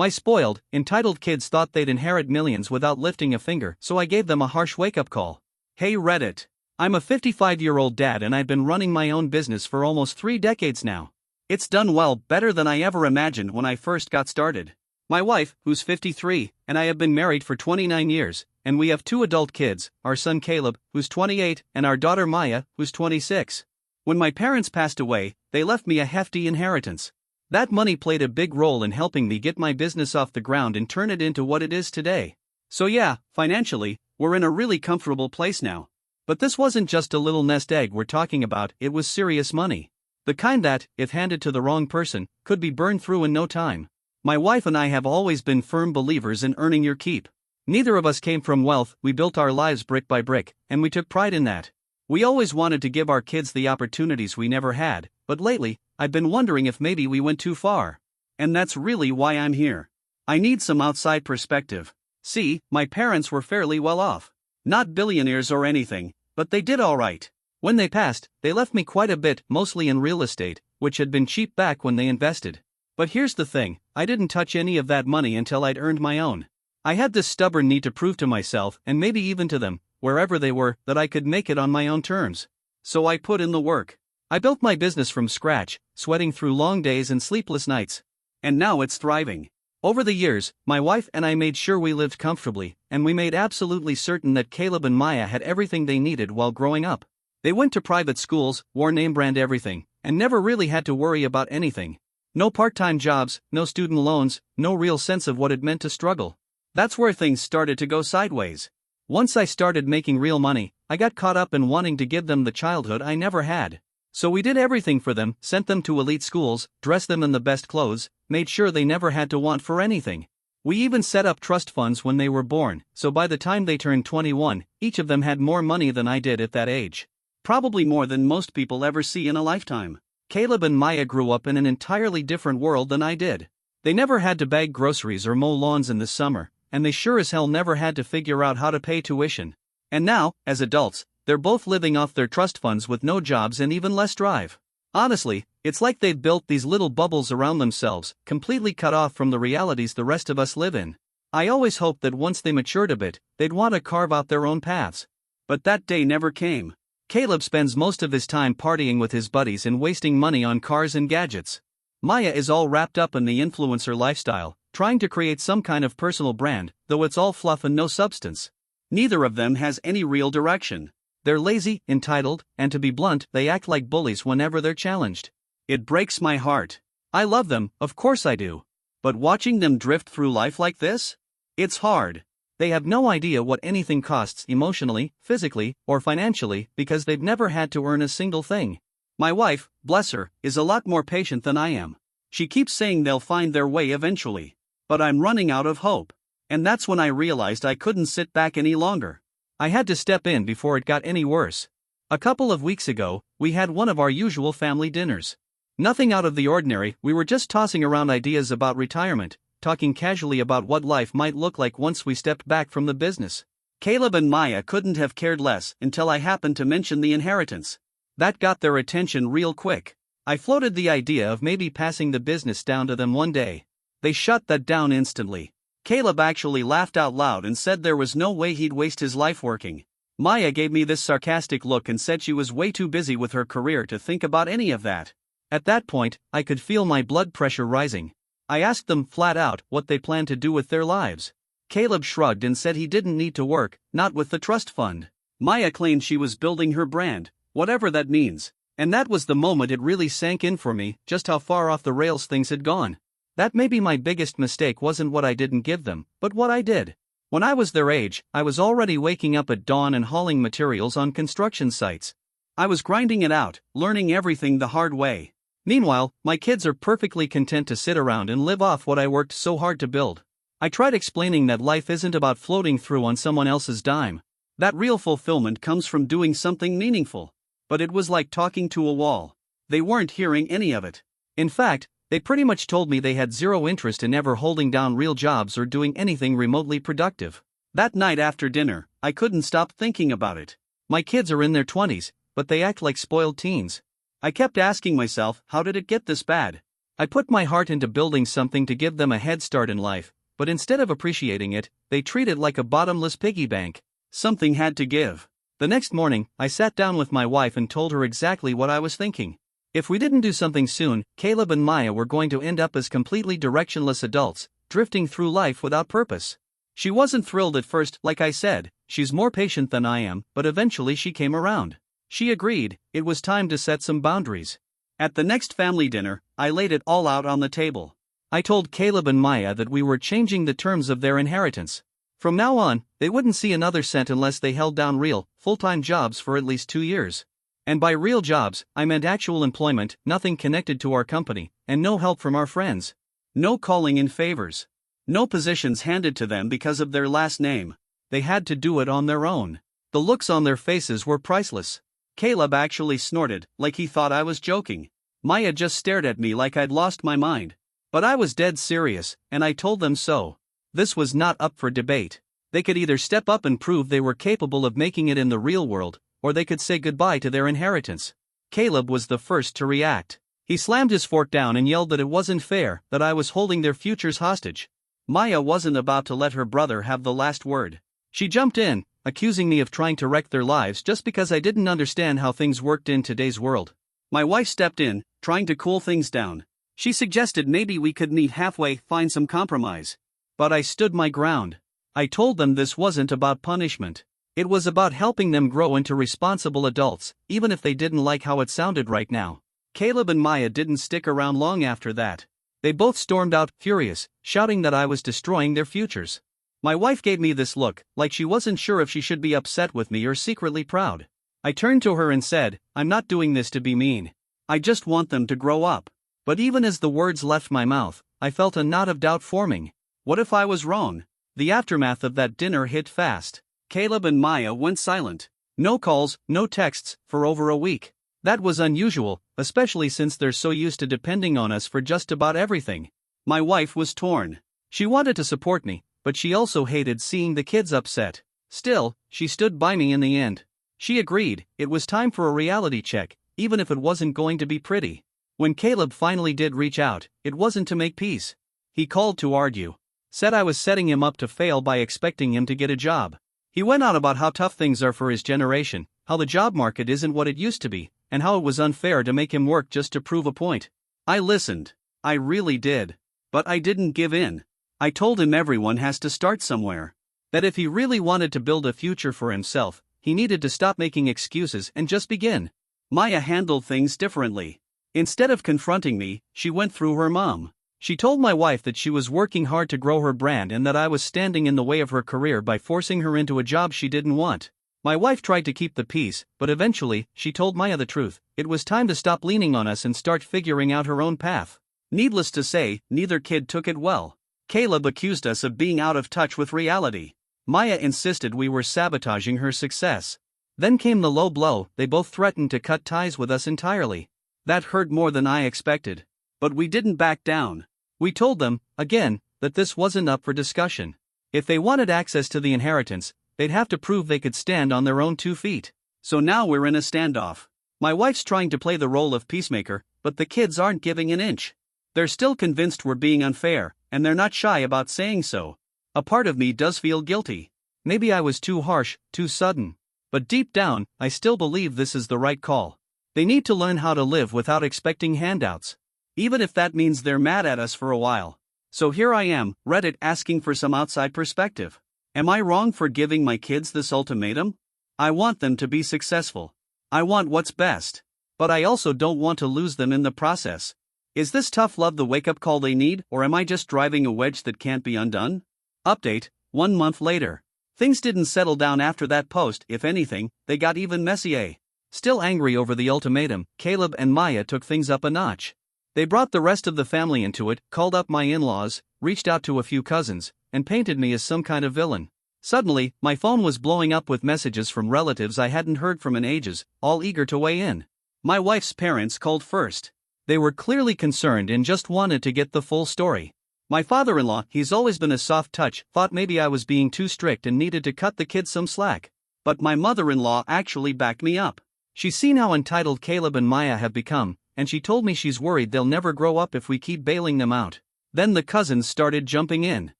My spoiled, entitled kids thought they'd inherit millions without lifting a finger, so I gave them a harsh wake-up call. Hey Reddit. I'm a 55-year-old dad and I've been running my own business for almost 3 decades now. It's done well, better than I ever imagined when I first got started. My wife, who's 53, and I have been married for 29 years, and we have 2 adult kids, our son Caleb, who's 28, and our daughter Maya, who's 26. When my parents passed away, they left me a hefty inheritance. That money played a big role in helping me get my business off the ground and turn it into what it is today. So yeah, financially, we're in a really comfortable place now. But this wasn't just a little nest egg we're talking about, it was serious money. The kind that, if handed to the wrong person, could be burned through in no time. My wife and I have always been firm believers in earning your keep. Neither of us came from wealth, we built our lives brick by brick, and we took pride in that. We always wanted to give our kids the opportunities we never had, but lately, I've been wondering if maybe we went too far. And that's really why I'm here. I need some outside perspective. See, my parents were fairly well off. Not billionaires or anything, but they did alright. When they passed, they left me quite a bit, mostly in real estate, which had been cheap back when they invested. But here's the thing, I didn't touch any of that money until I'd earned my own. I had this stubborn need to prove to myself, and maybe even to them, wherever they were, that I could make it on my own terms. So I put in the work. I built my business from scratch, sweating through long days and sleepless nights. And now it's thriving. Over the years, my wife and I made sure we lived comfortably, and we made absolutely certain that Caleb and Maya had everything they needed while growing up. They went to private schools, wore name-brand everything, and never really had to worry about anything. No part-time jobs, no student loans, no real sense of what it meant to struggle. That's where things started to go sideways. Once I started making real money, I got caught up in wanting to give them the childhood I never had. So we did everything for them, sent them to elite schools, dressed them in the best clothes, made sure they never had to want for anything. We even set up trust funds when they were born, so by the time they turned 21, each of them had more money than I did at that age. Probably more than most people ever see in a lifetime. Caleb and Maya grew up in an entirely different world than I did. They never had to bag groceries or mow lawns in the summer, and they sure as hell never had to figure out how to pay tuition. And now, as adults, they're both living off their trust funds with no jobs and even less drive. Honestly, it's like they've built these little bubbles around themselves, completely cut off from the realities the rest of us live in. I always hoped that once they matured a bit, they'd want to carve out their own paths. But that day never came. Caleb spends most of his time partying with his buddies and wasting money on cars and gadgets. Maya is all wrapped up in the influencer lifestyle, trying to create some kind of personal brand, though it's all fluff and no substance. Neither of them has any real direction. They're lazy, entitled, and to be blunt, they act like bullies whenever they're challenged. It breaks my heart. I love them, of course I do. But watching them drift through life like this? It's hard. They have no idea what anything costs emotionally, physically, or financially because they've never had to earn a single thing. My wife, bless her, is a lot more patient than I am. She keeps saying they'll find their way eventually. But I'm running out of hope. And that's when I realized I couldn't sit back any longer. I had to step in before it got any worse. A couple of weeks ago, we had one of our usual family dinners. Nothing out of the ordinary, we were just tossing around ideas about retirement, talking casually about what life might look like once we stepped back from the business. Caleb and Maya couldn't have cared less until I happened to mention the inheritance. That got their attention real quick. I floated the idea of maybe passing the business down to them one day. They shut that down instantly. Caleb actually laughed out loud and said there was no way he'd waste his life working. Maya gave me this sarcastic look and said she was way too busy with her career to think about any of that. At that point, I could feel my blood pressure rising. I asked them flat out what they planned to do with their lives. Caleb shrugged and said he didn't need to work, not with the trust fund. Maya claimed she was building her brand, whatever that means. And that was the moment it really sank in for me, just how far off the rails things had gone. That maybe my biggest mistake wasn't what I didn't give them, but what I did. When I was their age, I was already waking up at dawn and hauling materials on construction sites. I was grinding it out, learning everything the hard way. Meanwhile, my kids are perfectly content to sit around and live off what I worked so hard to build. I tried explaining that life isn't about floating through on someone else's dime. That real fulfillment comes from doing something meaningful. But it was like talking to a wall. They weren't hearing any of it. In fact, they pretty much told me they had zero interest in ever holding down real jobs or doing anything remotely productive. That night after dinner, I couldn't stop thinking about it. My kids are in their 20s, but they act like spoiled teens. I kept asking myself, how did it get this bad? I put my heart into building something to give them a head start in life, but instead of appreciating it, they treat it like a bottomless piggy bank. Something had to give. The next morning, I sat down with my wife and told her exactly what I was thinking. If we didn't do something soon, Caleb and Maya were going to end up as completely directionless adults, drifting through life without purpose. She wasn't thrilled at first, like I said, she's more patient than I am, but eventually she came around. She agreed, it was time to set some boundaries. At the next family dinner, I laid it all out on the table. I told Caleb and Maya that we were changing the terms of their inheritance. From now on, they wouldn't see another cent unless they held down real, full-time jobs for at least 2 years. And by real jobs, I meant actual employment, nothing connected to our company, and no help from our friends. No calling in favors. No positions handed to them because of their last name. They had to do it on their own. The looks on their faces were priceless. Caleb actually snorted, like he thought I was joking. Maya just stared at me like I'd lost my mind. But I was dead serious, and I told them so. This was not up for debate. They could either step up and prove they were capable of making it in the real world, or they could say goodbye to their inheritance. Caleb was the first to react. He slammed his fork down and yelled that it wasn't fair, that I was holding their futures hostage. Maya wasn't about to let her brother have the last word. She jumped in, accusing me of trying to wreck their lives just because I didn't understand how things worked in today's world. My wife stepped in, trying to cool things down. She suggested maybe we could meet halfway, find some compromise. But I stood my ground. I told them this wasn't about punishment. It was about helping them grow into responsible adults, even if they didn't like how it sounded right now. Caleb and Maya didn't stick around long after that. They both stormed out, furious, shouting that I was destroying their futures. My wife gave me this look, like she wasn't sure if she should be upset with me or secretly proud. I turned to her and said, "I'm not doing this to be mean. I just want them to grow up." But even as the words left my mouth, I felt a knot of doubt forming. What if I was wrong? The aftermath of that dinner hit fast. Caleb and Maya went silent. No calls, no texts, for over a week. That was unusual, especially since they're so used to depending on us for just about everything. My wife was torn. She wanted to support me, but she also hated seeing the kids upset. Still, she stood by me in the end. She agreed, it was time for a reality check, even if it wasn't going to be pretty. When Caleb finally did reach out, it wasn't to make peace. He called to argue. Said I was setting him up to fail by expecting him to get a job. He went on about how tough things are for his generation, how the job market isn't what it used to be, and how it was unfair to make him work just to prove a point. I listened. I really did. But I didn't give in. I told him everyone has to start somewhere. That if he really wanted to build a future for himself, he needed to stop making excuses and just begin. Maya handled things differently. Instead of confronting me, she went through her mom. She told my wife that she was working hard to grow her brand and that I was standing in the way of her career by forcing her into a job she didn't want. My wife tried to keep the peace, but eventually, she told Maya the truth. It was time to stop leaning on us and start figuring out her own path. Needless to say, neither kid took it well. Caleb accused us of being out of touch with reality. Maya insisted we were sabotaging her success. Then came the low blow, they both threatened to cut ties with us entirely. That hurt more than I expected. But we didn't back down. We told them, again, that this wasn't up for discussion. If they wanted access to the inheritance, they'd have to prove they could stand on their own 2 feet. So now we're in a standoff. My wife's trying to play the role of peacemaker, but the kids aren't giving an inch. They're still convinced we're being unfair, and they're not shy about saying so. A part of me does feel guilty. Maybe I was too harsh, too sudden. But deep down, I still believe this is the right call. They need to learn how to live without expecting handouts. Even if that means they're mad at us for a while. So here I am, Reddit, asking for some outside perspective. Am I wrong for giving my kids this ultimatum? I want them to be successful. I want what's best. But I also don't want to lose them in the process. Is this tough love the wake-up call they need, or am I just driving a wedge that can't be undone? Update, 1 month later. Things didn't settle down after that post. If anything, they got even messier. Still angry over the ultimatum, Caleb and Maya took things up a notch. They brought the rest of the family into it, called up my in-laws, reached out to a few cousins, and painted me as some kind of villain. Suddenly, my phone was blowing up with messages from relatives I hadn't heard from in ages, all eager to weigh in. My wife's parents called first. They were clearly concerned and just wanted to get the full story. My father-in-law, he's always been a soft touch, thought maybe I was being too strict and needed to cut the kids some slack. But my mother-in-law actually backed me up. She's seen how entitled Caleb and Maya have become, and she told me she's worried they'll never grow up if we keep bailing them out. Then the cousins started jumping in.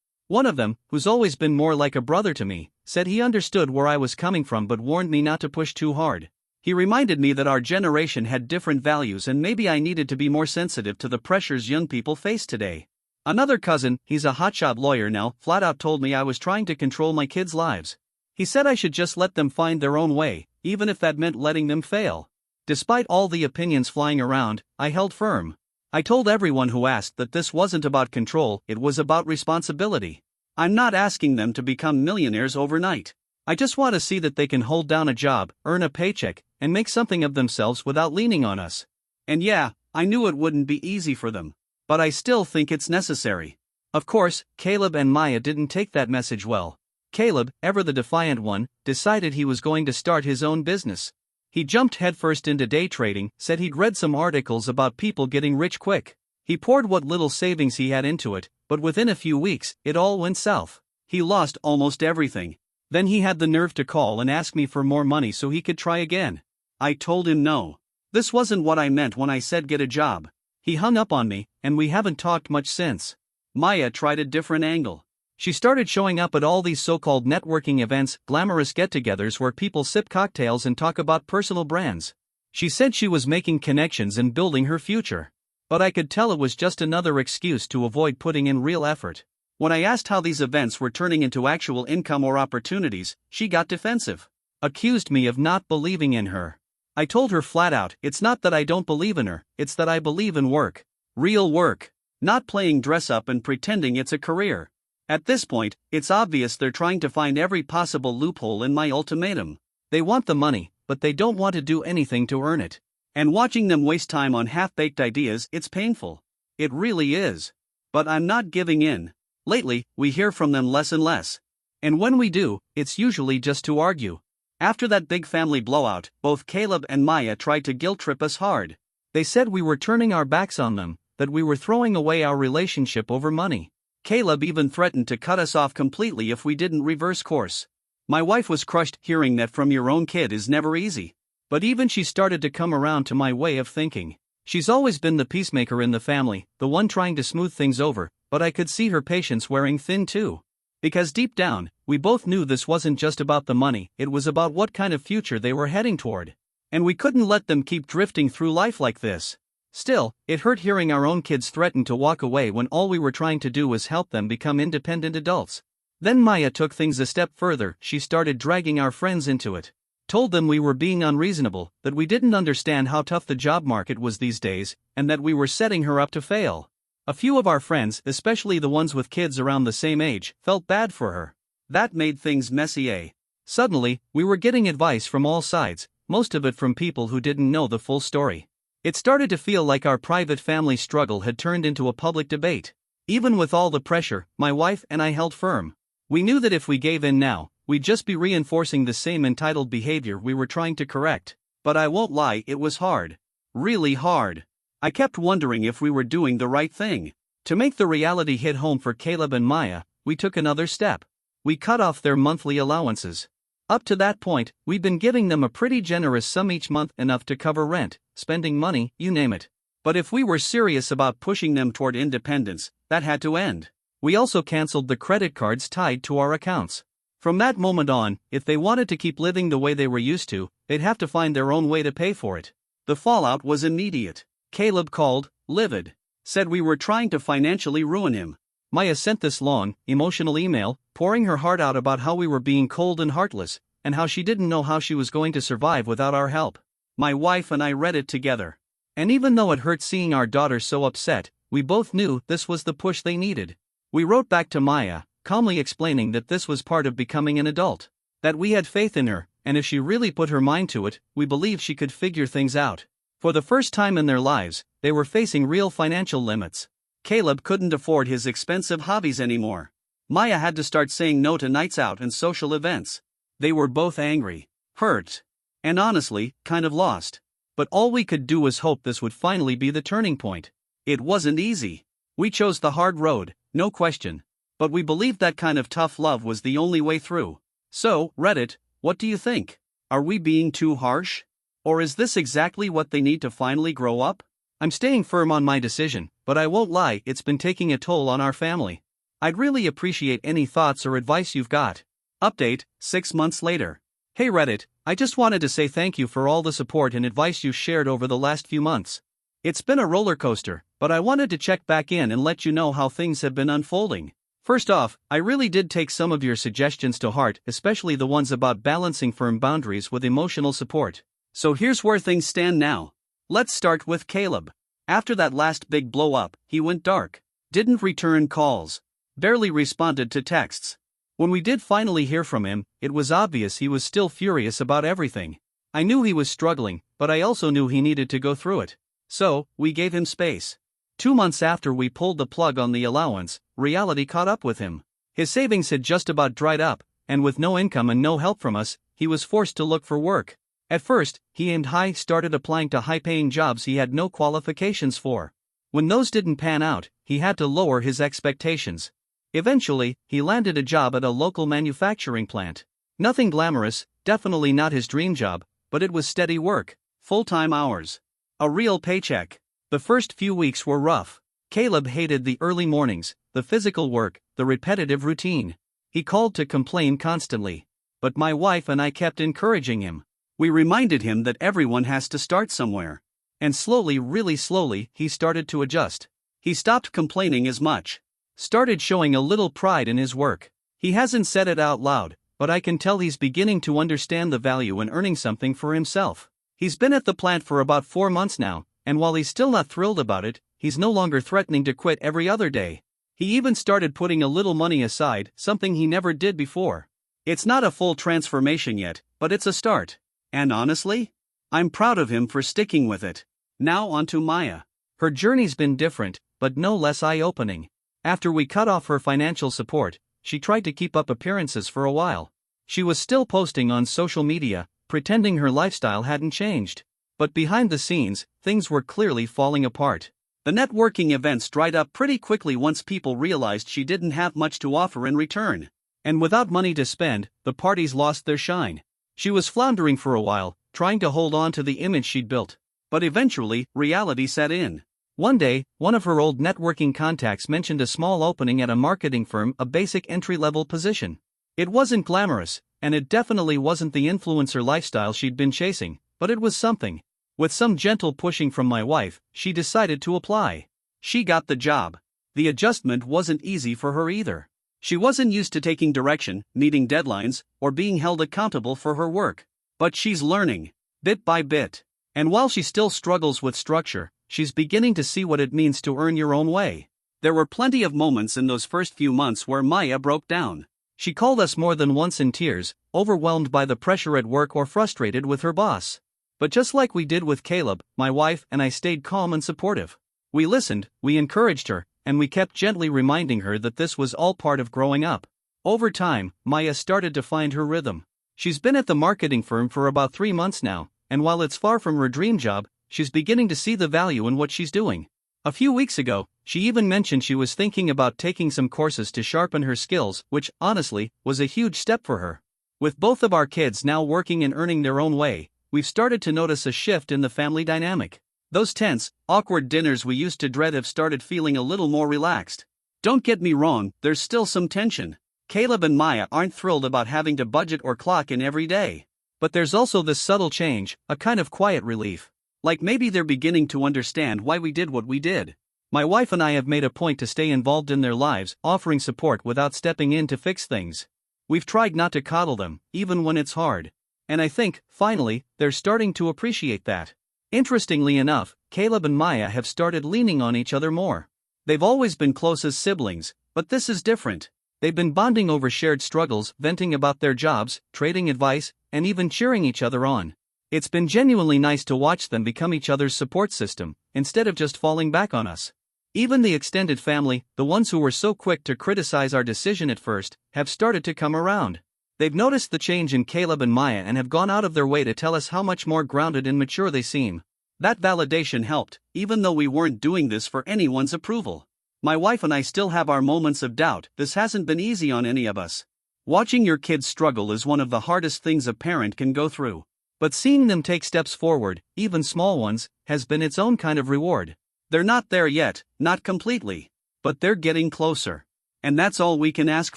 One of them, who's always been more like a brother to me, said he understood where I was coming from but warned me not to push too hard. He reminded me that our generation had different values and maybe I needed to be more sensitive to the pressures young people face today. Another cousin, he's a hotshot lawyer now, flat out told me I was trying to control my kids' lives. He said I should just let them find their own way, even if that meant letting them fail. Despite all the opinions flying around, I held firm. I told everyone who asked that this wasn't about control, it was about responsibility. I'm not asking them to become millionaires overnight. I just want to see that they can hold down a job, earn a paycheck, and make something of themselves without leaning on us. And yeah, I knew it wouldn't be easy for them. But I still think it's necessary. Of course, Caleb and Maya didn't take that message well. Caleb, ever the defiant one, decided he was going to start his own business. He jumped headfirst into day trading, said he'd read some articles about people getting rich quick. He poured what little savings he had into it, but within a few weeks, it all went south. He lost almost everything. Then he had the nerve to call and ask me for more money so he could try again. I told him no. This wasn't what I meant when I said get a job. He hung up on me, and we haven't talked much since. Maya tried a different angle. She started showing up at all these so-called networking events, glamorous get-togethers where people sip cocktails and talk about personal brands. She said she was making connections and building her future. But I could tell it was just another excuse to avoid putting in real effort. When I asked how these events were turning into actual income or opportunities, she got defensive. Accused me of not believing in her. I told her flat out, it's not that I don't believe in her, it's that I believe in work. Real work. Not playing dress up and pretending it's a career. At this point, it's obvious they're trying to find every possible loophole in my ultimatum. They want the money, but they don't want to do anything to earn it. And watching them waste time on half-baked ideas, it's painful. It really is. But I'm not giving in. Lately, we hear from them less and less. And when we do, it's usually just to argue. After that big family blowout, both Caleb and Maya tried to guilt-trip us hard. They said we were turning our backs on them, that we were throwing away our relationship over money. Caleb even threatened to cut us off completely if we didn't reverse course. My wife was crushed hearing that from your own kid is never easy. But even she started to come around to my way of thinking. She's always been the peacemaker in the family, the one trying to smooth things over, but I could see her patience wearing thin too. Because deep down, we both knew this wasn't just about the money, it was about what kind of future they were heading toward. And we couldn't let them keep drifting through life like this. Still, it hurt hearing our own kids threaten to walk away when all we were trying to do was help them become independent adults. Then Maya took things a step further, she started dragging our friends into it. Told them we were being unreasonable, that we didn't understand how tough the job market was these days, and that we were setting her up to fail. A few of our friends, especially the ones with kids around the same age, felt bad for her. That made things messy. Suddenly, we were getting advice from all sides, most of it from people who didn't know the full story. It started to feel like our private family struggle had turned into a public debate. Even with all the pressure, my wife and I held firm. We knew that if we gave in now, we'd just be reinforcing the same entitled behavior we were trying to correct. But I won't lie, it was hard. Really hard. I kept wondering if we were doing the right thing. To make the reality hit home for Caleb and Maya, we took another step. We cut off their monthly allowances. Up to that point, we'd been giving them a pretty generous sum each month, enough to cover rent, spending money, you name it. But if we were serious about pushing them toward independence, that had to end. We also canceled the credit cards tied to our accounts. From that moment on, if they wanted to keep living the way they were used to, they'd have to find their own way to pay for it. The fallout was immediate. Caleb called, livid. Said we were trying to financially ruin him. Maya sent this long, emotional email, pouring her heart out about how we were being cold and heartless, and how she didn't know how she was going to survive without our help. My wife and I read it together. And even though it hurt seeing our daughter so upset, we both knew this was the push they needed. We wrote back to Maya, calmly explaining that this was part of becoming an adult. That we had faith in her, and if she really put her mind to it, we believed she could figure things out. For the first time in their lives, they were facing real financial limits. Caleb couldn't afford his expensive hobbies anymore. Maya had to start saying no to nights out and social events. They were both angry, hurt, and honestly, kind of lost. But all we could do was hope this would finally be the turning point. It wasn't easy. We chose the hard road, no question. But we believed that kind of tough love was the only way through. So, Reddit, what do you think? Are we being too harsh? Or is this exactly what they need to finally grow up? I'm staying firm on my decision, but I won't lie, it's been taking a toll on our family. I'd really appreciate any thoughts or advice you've got. Update, 6 months later. Hey Reddit, I just wanted to say thank you for all the support and advice you shared over the last few months. It's been a roller coaster, but I wanted to check back in and let you know how things have been unfolding. First off, I really did take some of your suggestions to heart, especially the ones about balancing firm boundaries with emotional support. So here's where things stand now. Let's start with Caleb. After that last big blow up, he went dark. Didn't return calls. Barely responded to texts. When we did finally hear from him, it was obvious he was still furious about everything. I knew he was struggling, but I also knew he needed to go through it. So, we gave him space. 2 months after we pulled the plug on the allowance, reality caught up with him. His savings had just about dried up, and with no income and no help from us, he was forced to look for work. At first, he aimed high, started applying to high-paying jobs he had no qualifications for. When those didn't pan out, he had to lower his expectations. Eventually, he landed a job at a local manufacturing plant. Nothing glamorous, definitely not his dream job, but it was steady work, full-time hours. A real paycheck. The first few weeks were rough. Caleb hated the early mornings, the physical work, the repetitive routine. He called to complain constantly. But my wife and I kept encouraging him. We reminded him that everyone has to start somewhere. And slowly, really slowly, he started to adjust. He stopped complaining as much. Started showing a little pride in his work. He hasn't said it out loud, but I can tell he's beginning to understand the value in earning something for himself. He's been at the plant for about 4 months now, and while he's still not thrilled about it, he's no longer threatening to quit every other day. He even started putting a little money aside, something he never did before. It's not a full transformation yet, but it's a start. And honestly, I'm proud of him for sticking with it. Now on to Maya. Her journey's been different, but no less eye-opening. After we cut off her financial support, she tried to keep up appearances for a while. She was still posting on social media, pretending her lifestyle hadn't changed. But behind the scenes, things were clearly falling apart. The networking events dried up pretty quickly once people realized she didn't have much to offer in return. And without money to spend, the parties lost their shine. She was floundering for a while, trying to hold on to the image she'd built. But eventually, reality set in. One day, one of her old networking contacts mentioned a small opening at a marketing firm, a basic entry-level position. It wasn't glamorous, and it definitely wasn't the influencer lifestyle she'd been chasing, but it was something. With some gentle pushing from my wife, she decided to apply. She got the job. The adjustment wasn't easy for her either. She wasn't used to taking direction, meeting deadlines, or being held accountable for her work. But she's learning, bit by bit. And while she still struggles with structure, she's beginning to see what it means to earn your own way. There were plenty of moments in those first few months where Maya broke down. She called us more than once in tears, overwhelmed by the pressure at work or frustrated with her boss. But just like we did with Caleb, my wife and I stayed calm and supportive. We listened, we encouraged her, and we kept gently reminding her that this was all part of growing up. Over time, Maya started to find her rhythm. She's been at the marketing firm for about 3 months now, and while it's far from her dream job, she's beginning to see the value in what she's doing. A few weeks ago, she even mentioned she was thinking about taking some courses to sharpen her skills, which, honestly, was a huge step for her. With both of our kids now working and earning their own way, we've started to notice a shift in the family dynamic. Those tense, awkward dinners we used to dread have started feeling a little more relaxed. Don't get me wrong, there's still some tension. Caleb and Maya aren't thrilled about having to budget or clock in every day. But there's also this subtle change, a kind of quiet relief. Like maybe they're beginning to understand why we did what we did. My wife and I have made a point to stay involved in their lives, offering support without stepping in to fix things. We've tried not to coddle them, even when it's hard. And I think, finally, they're starting to appreciate that. Interestingly enough, Caleb and Maya have started leaning on each other more. They've always been close as siblings, but this is different. They've been bonding over shared struggles, venting about their jobs, trading advice, and even cheering each other on. It's been genuinely nice to watch them become each other's support system, instead of just falling back on us. Even the extended family, the ones who were so quick to criticize our decision at first, have started to come around. They've noticed the change in Caleb and Maya and have gone out of their way to tell us how much more grounded and mature they seem. That validation helped, even though we weren't doing this for anyone's approval. My wife and I still have our moments of doubt. This hasn't been easy on any of us. Watching your kids struggle is one of the hardest things a parent can go through. But seeing them take steps forward, even small ones, has been its own kind of reward. They're not there yet, not completely. But they're getting closer. And that's all we can ask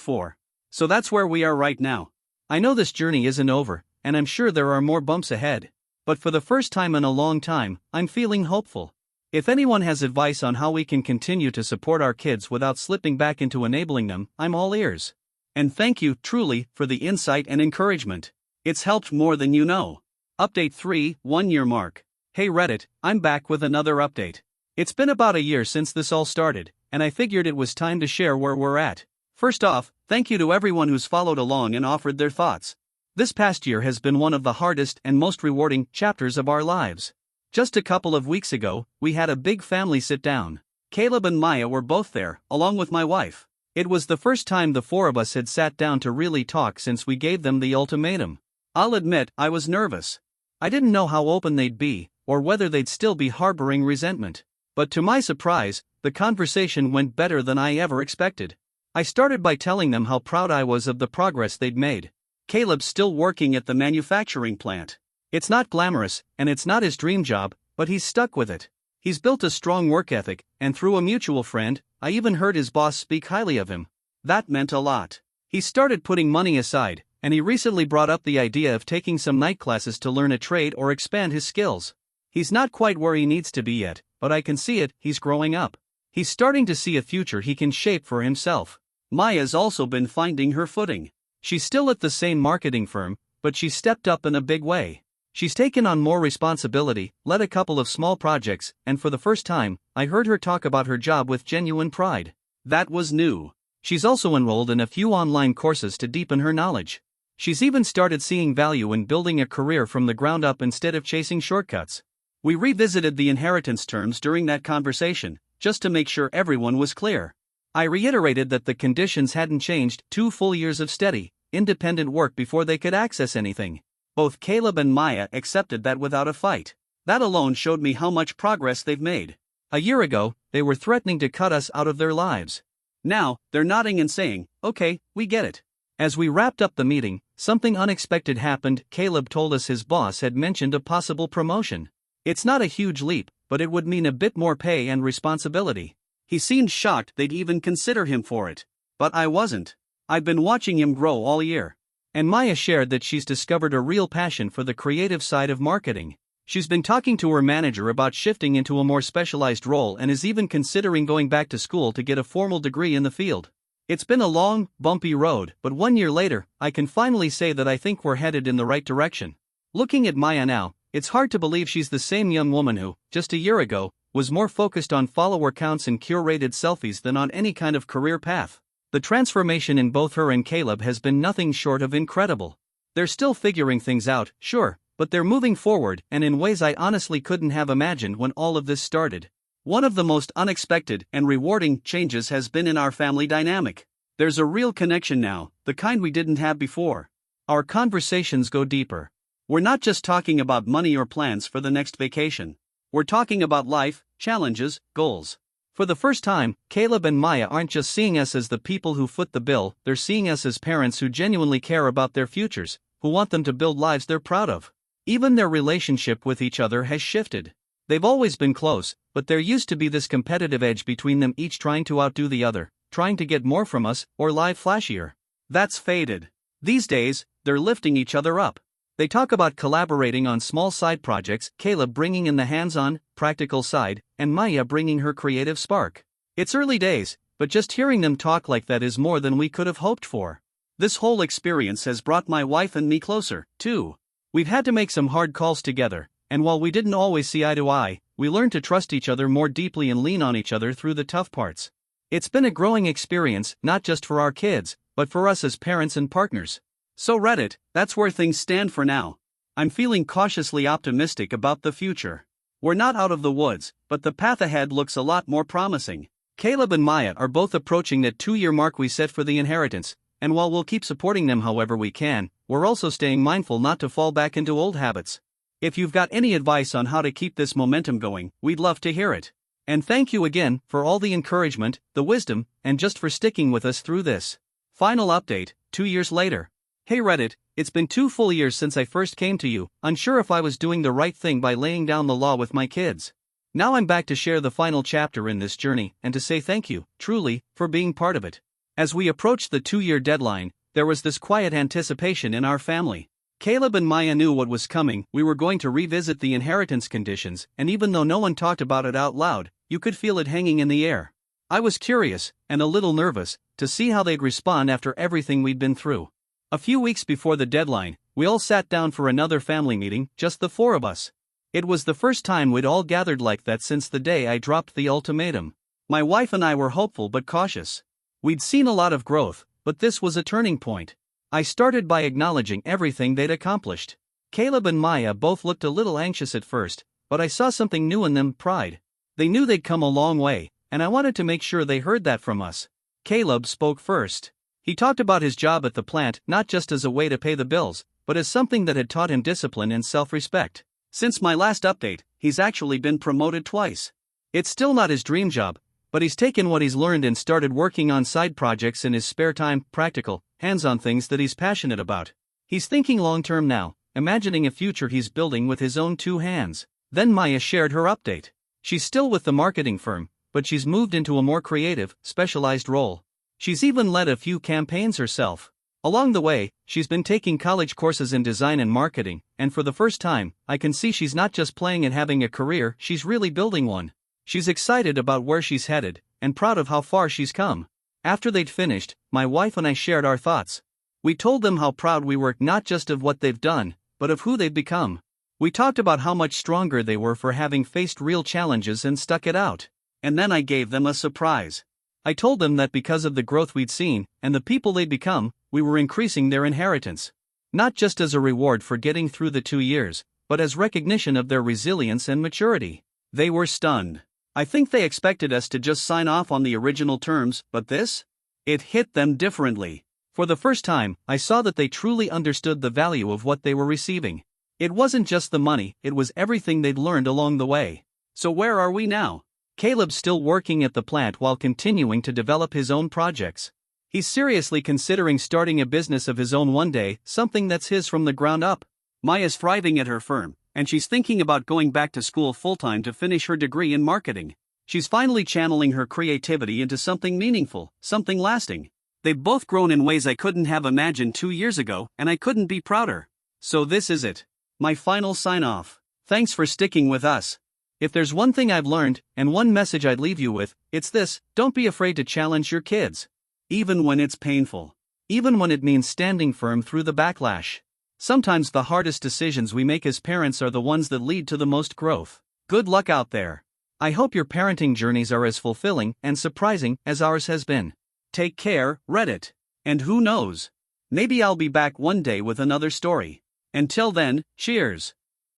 for. So that's where we are right now. I know this journey isn't over, and I'm sure there are more bumps ahead. But for the first time in a long time, I'm feeling hopeful. If anyone has advice on how we can continue to support our kids without slipping back into enabling them, I'm all ears. And thank you, truly, for the insight and encouragement. It's helped more than you know. Update 3, 1 year mark. Hey Reddit, I'm back with another update. It's been about a year since this all started, and I figured it was time to share where we're at. First off, thank you to everyone who's followed along and offered their thoughts. This past year has been one of the hardest and most rewarding chapters of our lives. Just a couple of weeks ago, we had a big family sit down. Caleb and Maya were both there, along with my wife. It was the first time the four of us had sat down to really talk since we gave them the ultimatum. I'll admit, I was nervous. I didn't know how open they'd be, or whether they'd still be harboring resentment. But to my surprise, the conversation went better than I ever expected. I started by telling them how proud I was of the progress they'd made. Caleb's still working at the manufacturing plant. It's not glamorous, and it's not his dream job, but he's stuck with it. He's built a strong work ethic, and through a mutual friend, I even heard his boss speak highly of him. That meant a lot. He started putting money aside, and he recently brought up the idea of taking some night classes to learn a trade or expand his skills. He's not quite where he needs to be yet, but I can see it, he's growing up. He's starting to see a future he can shape for himself. Maya's also been finding her footing. She's still at the same marketing firm, but she's stepped up in a big way. She's taken on more responsibility, led a couple of small projects, and for the first time, I heard her talk about her job with genuine pride. That was new. She's also enrolled in a few online courses to deepen her knowledge. She's even started seeing value in building a career from the ground up instead of chasing shortcuts. We revisited the inheritance terms during that conversation, just to make sure everyone was clear. I reiterated that the conditions hadn't changed, 2 full years of steady, independent work before they could access anything. Both Caleb and Maya accepted that without a fight. That alone showed me how much progress they've made. A year ago, they were threatening to cut us out of their lives. Now, they're nodding and saying, okay, we get it. As we wrapped up the meeting, something unexpected happened. Caleb told us his boss had mentioned a possible promotion. It's not a huge leap, but it would mean a bit more pay and responsibility. He seemed shocked they'd even consider him for it. But I wasn't. I've been watching him grow all year. And Maya shared that she's discovered a real passion for the creative side of marketing. She's been talking to her manager about shifting into a more specialized role and is even considering going back to school to get a formal degree in the field. It's been a long, bumpy road, but 1 year later, I can finally say that I think we're headed in the right direction. Looking at Maya now, it's hard to believe she's the same young woman who, just a year ago, was more focused on follower counts and curated selfies than on any kind of career path. The transformation in both her and Caleb has been nothing short of incredible. They're still figuring things out, sure, but they're moving forward and in ways I honestly couldn't have imagined when all of this started. One of the most unexpected and rewarding changes has been in our family dynamic. There's a real connection now, the kind we didn't have before. Our conversations go deeper. We're not just talking about money or plans for the next vacation. We're talking about life, challenges, goals. For the first time, Caleb and Maya aren't just seeing us as the people who foot the bill, they're seeing us as parents who genuinely care about their futures, who want them to build lives they're proud of. Even their relationship with each other has shifted. They've always been close, but there used to be this competitive edge between them, each trying to outdo the other, trying to get more from us, or lie flashier. That's faded. These days, they're lifting each other up. They talk about collaborating on small side projects, Caleb bringing in the hands-on, practical side, and Maya bringing her creative spark. It's early days, but just hearing them talk like that is more than we could have hoped for. This whole experience has brought my wife and me closer, too. We've had to make some hard calls together, and while we didn't always see eye to eye, we learned to trust each other more deeply and lean on each other through the tough parts. It's been a growing experience, not just for our kids, but for us as parents and partners. So Reddit, that's where things stand for now. I'm feeling cautiously optimistic about the future. We're not out of the woods, but the path ahead looks a lot more promising. Caleb and Maya are both approaching that 2-year mark we set for the inheritance, and while we'll keep supporting them however we can, we're also staying mindful not to fall back into old habits. If you've got any advice on how to keep this momentum going, we'd love to hear it. And thank you again for all the encouragement, the wisdom, and just for sticking with us through this. Final update, 2 years later. Hey Reddit, it's been 2 full years since I first came to you, unsure if I was doing the right thing by laying down the law with my kids. Now I'm back to share the final chapter in this journey and to say thank you, truly, for being part of it. As we approached the 2-year deadline, there was this quiet anticipation in our family. Caleb and Maya knew what was coming. We were going to revisit the inheritance conditions, and even though no one talked about it out loud, you could feel it hanging in the air. I was curious, and a little nervous, to see how they'd respond after everything we'd been through. A few weeks before the deadline, we all sat down for another family meeting, just the 4 of us. It was the first time we'd all gathered like that since the day I dropped the ultimatum. My wife and I were hopeful but cautious. We'd seen a lot of growth, but this was a turning point. I started by acknowledging everything they'd accomplished. Caleb and Maya both looked a little anxious at first, but I saw something new in them: pride. They knew they'd come a long way, and I wanted to make sure they heard that from us. Caleb spoke first. He talked about his job at the plant not just as a way to pay the bills, but as something that had taught him discipline and self-respect. Since my last update, he's actually been promoted twice. It's still not his dream job, but he's taken what he's learned and started working on side projects in his spare time, practical, hands-on things that he's passionate about. He's thinking long-term now, imagining a future he's building with his own 2 hands. Then Maya shared her update. She's still with the marketing firm, but she's moved into a more creative, specialized role. She's even led a few campaigns herself. Along the way, she's been taking college courses in design and marketing, and for the first time, I can see she's not just playing and having a career, she's really building one. She's excited about where she's headed, and proud of how far she's come. After they'd finished, my wife and I shared our thoughts. We told them how proud we were not just of what they've done, but of who they've become. We talked about how much stronger they were for having faced real challenges and stuck it out. And then I gave them a surprise. I told them that because of the growth we'd seen, and the people they'd become, we were increasing their inheritance. Not just as a reward for getting through the 2 years, but as recognition of their resilience and maturity. They were stunned. I think they expected us to just sign off on the original terms, but this? It hit them differently. For the first time, I saw that they truly understood the value of what they were receiving. It wasn't just the money, it was everything they'd learned along the way. So where are we now? Caleb's still working at the plant while continuing to develop his own projects. He's seriously considering starting a business of his own one day, something that's his from the ground up. Maya's thriving at her firm, and she's thinking about going back to school full-time to finish her degree in marketing. She's finally channeling her creativity into something meaningful, something lasting. They've both grown in ways I couldn't have imagined 2 years ago, and I couldn't be prouder. So this is it. My final sign-off. Thanks for sticking with us. If there's one thing I've learned, and one message I'd leave you with, it's this: don't be afraid to challenge your kids. Even when it's painful. Even when it means standing firm through the backlash. Sometimes the hardest decisions we make as parents are the ones that lead to the most growth. Good luck out there. I hope your parenting journeys are as fulfilling and surprising as ours has been. Take care, Reddit. And who knows? Maybe I'll be back one day with another story. Until then, cheers.